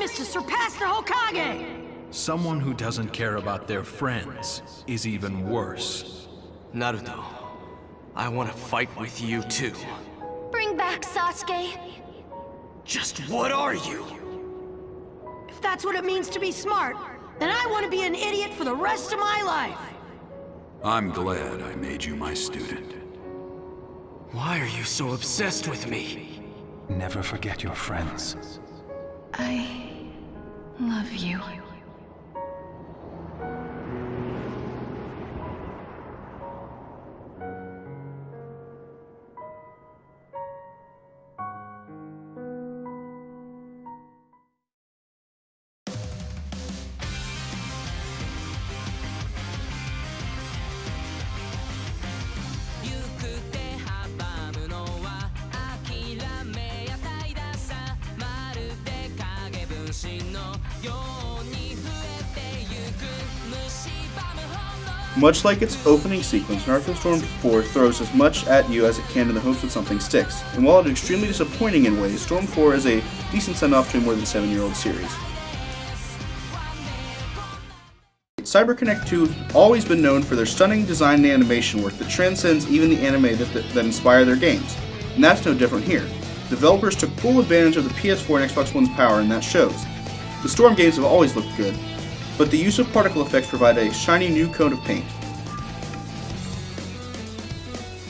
greatest to surpass the Hokage! Someone who doesn't care about their friends is even worse. Naruto, I want to fight with you too. Bring back Sasuke. Just what are you? If that's what it means to be smart, then I want to be an idiot for the rest of my life! I'm glad I made you my student. Why are you so obsessed with me? Never forget your friends. I love you. Much like its opening sequence, Naruto Storm 4 throws as much at you as it can in the hopes that something sticks, and while it is extremely disappointing in ways, Storm 4 is a decent send-off to a more than 7-year-old series. CyberConnect 2 has always been known for their stunning design and animation work that transcends even the anime that inspire their games, and that's no different here. Developers took full advantage of the PS4 and Xbox One's power, and that shows. The Storm games have always looked good, but the use of particle effects provide a shiny new coat of paint.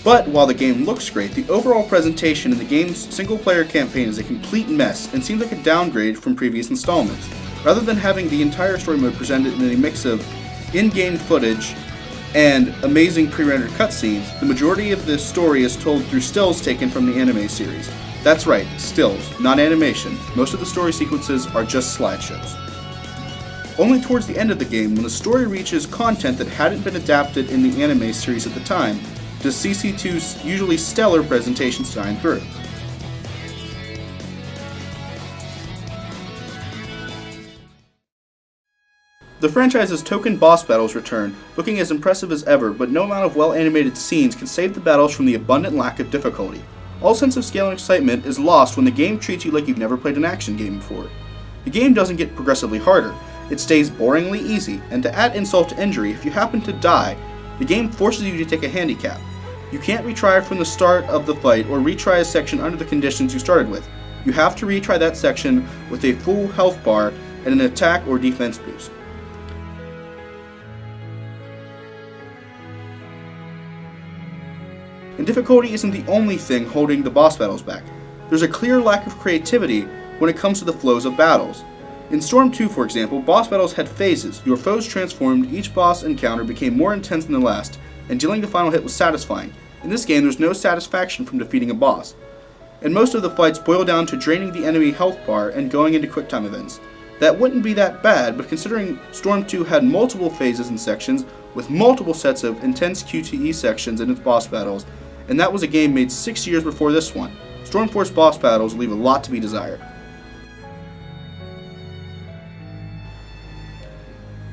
But while the game looks great, the overall presentation in the game's single-player campaign is a complete mess and seems like a downgrade from previous installments. Rather than having the entire story mode presented in a mix of in-game footage and amazing pre-rendered cutscenes, the majority of the story is told through stills taken from the anime series. That's right, stills, not animation. Most of the story sequences are just slideshows. Only towards the end of the game, when the story reaches content that hadn't been adapted in the anime series at the time, does CC2's usually stellar presentation shine through. The franchise's token boss battles return, looking as impressive as ever, but no amount of well-animated scenes can save the battles from the abundant lack of difficulty. All sense of scale and excitement is lost when the game treats you like you've never played an action game before. The game doesn't get progressively harder. It stays boringly easy, and to add insult to injury, if you happen to die, the game forces you to take a handicap. You can't retry from the start of the fight or retry a section under the conditions you started with. You have to retry that section with a full health bar and an attack or defense boost. And difficulty isn't the only thing holding the boss battles back. There's a clear lack of creativity when it comes to the flows of battles. In Storm 2, for example, boss battles had phases. Your foes transformed, each boss encounter became more intense than the last, and dealing the final hit was satisfying. In this game, there's no satisfaction from defeating a boss. And most of the fights boil down to draining the enemy health bar and going into quick time events. That wouldn't be that bad, but considering Storm 2 had multiple phases and sections, with multiple sets of intense QTE sections in its boss battles, and that was a game made 6 years before this one, Storm 4's boss battles leave a lot to be desired.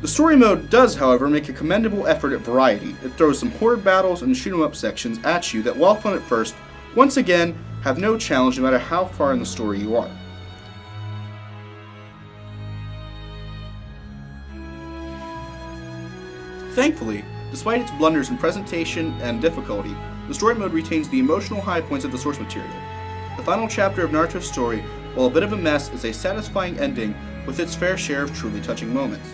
The story mode does, however, make a commendable effort at variety. It throws some horde battles and shoot 'em up sections at you that, while fun at first, once again, have no challenge no matter how far in the story you are. Thankfully, despite its blunders in presentation and difficulty, the story mode retains the emotional high points of the source material. The final chapter of Naruto's story, while a bit of a mess, is a satisfying ending with its fair share of truly touching moments.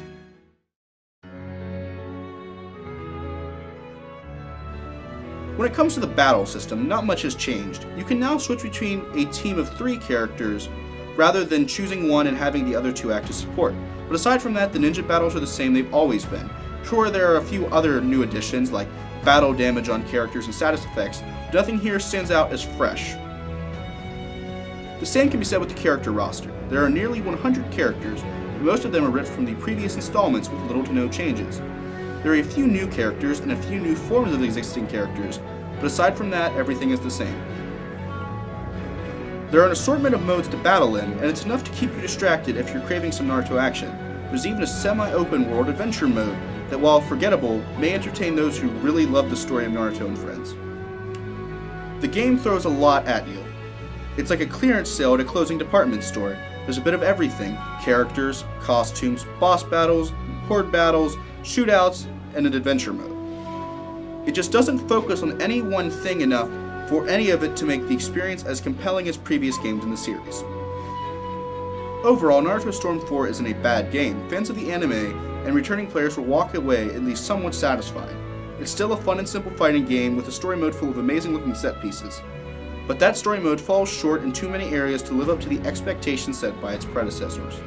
When it comes to the battle system, not much has changed. You can now switch between a team of 3 characters rather than choosing one and having the other 2 act as support. But aside from that, the ninja battles are the same they've always been. Sure, there are a few other new additions like battle damage on characters and status effects, but nothing here stands out as fresh. The same can be said with the character roster. There are nearly 100 characters, and most of them are ripped from the previous installments with little to no changes. There are a few new characters and a few new forms of existing characters, but aside from that, everything is the same. There are an assortment of modes to battle in, and it's enough to keep you distracted if you're craving some Naruto action. There's even a semi-open world adventure mode that, while forgettable, may entertain those who really love the story of Naruto and friends. The game throws a lot at you. It's like a clearance sale at a closing department store, There's a bit of everything: characters, costumes, boss battles, horde battles, shootouts, and an adventure mode. It just doesn't focus on any one thing enough for any of it to make the experience as compelling as previous games in the series. Overall, Naruto Storm 4 isn't a bad game. Fans of the anime and returning players will walk away at least somewhat satisfied. It's still a fun and simple fighting game with a story mode full of amazing looking set pieces. But that story mode falls short in too many areas to live up to the expectations set by its predecessors.